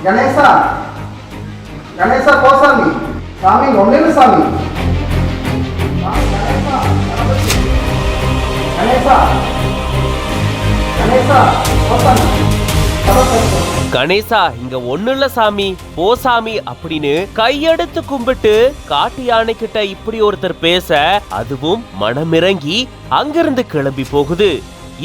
கணேசா கணேசா போ சாமி. சாமி ஒண்ணு இல்ல சாமி. கணேசா கணேசா கணேசா போ சாமி. கணேசா இங்க ஒண்ணு இல்ல சாமி, போ சாமி அப்படின்னு கையெடுத்து கும்பிட்டு காட்டு யானை கிட்ட இப்படி ஒருத்தர் பேச, அதுவும் மனமிறங்கி அங்கிருந்து கிளம்பி போகுது.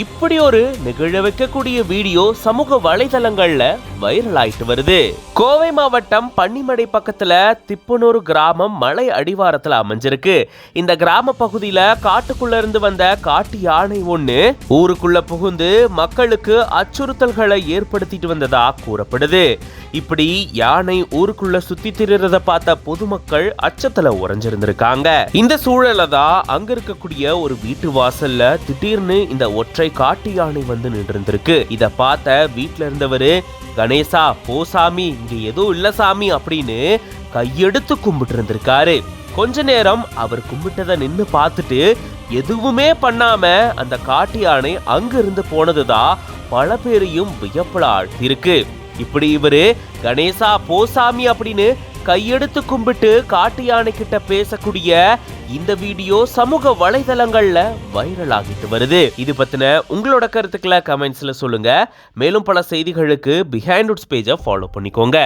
இப்படி ஒரு நிகழ வைக்கக்கூடிய வீடியோ சமூக வலைதளங்கள்ல வைரல் ஆயிட்டு வருது. கோவை மாவட்டம் பன்னிமடை பக்கத்துல திப்பனூர் கிராமம் மலை அடிவாரத்துல அமைஞ்சிருக்கு. இந்த கிராம பகுதியில காட்டுக்குள்ள இருந்து வந்த காட்டு யானை ஒண்ணு ஊருக்குள்ள புகுந்து மக்களுக்கு அச்சுறுத்தல்களை ஏற்படுத்திட்டு வந்ததா கூறப்படுது. இப்படி யானை ஊருக்குள்ள சுத்தி திரியறத பார்த்த பொதுமக்கள் அச்சத்துல உறைஞ்சிருந்திருக்காங்க. இந்த சூழல தான் அங்க இருக்கக்கூடிய ஒரு வீட்டு வாசல்ல திடீர்னு இந்த ஒற்றை காட்டு யானை வந்து நின்றிருக்கு. இத பார்த்த வீட்டுல இருந்தவரு, கணேசா போ சாமி, இங்க எதுவும் இல்ல சாமி அப்படின்னு கையெடுத்து கும்பிட்டு இருந்திருக்காரு. கொஞ்ச நேரம் அவர் கும்பிட்டதை நின்னு பார்த்துட்டு எதுவுமே பண்ணாம அந்த காட்டு யானை அங்க இருந்து போனதுதான் பல பேரையும் வியப்புல ஆழ்த்திருக்கு. இப்படி இவரு கணேசா போ சாமி அப்படின்னு கையெடுத்து கும்பிட்டு காட்டு யானை கிட்ட பேசக்கூடிய இந்த வீடியோ சமூக வலைதளங்கள்ல வைரல் ஆகிட்டு வருது. இது பத்தின உங்களோட கருத்துக்களை கமெண்ட்ஸ்ல சொல்லுங்க. மேலும் பல செய்திகளுக்கு பிஹைண்ட் ரூட்ஸ் பேஜை ஃபாலோ பண்ணிக்கோங்க.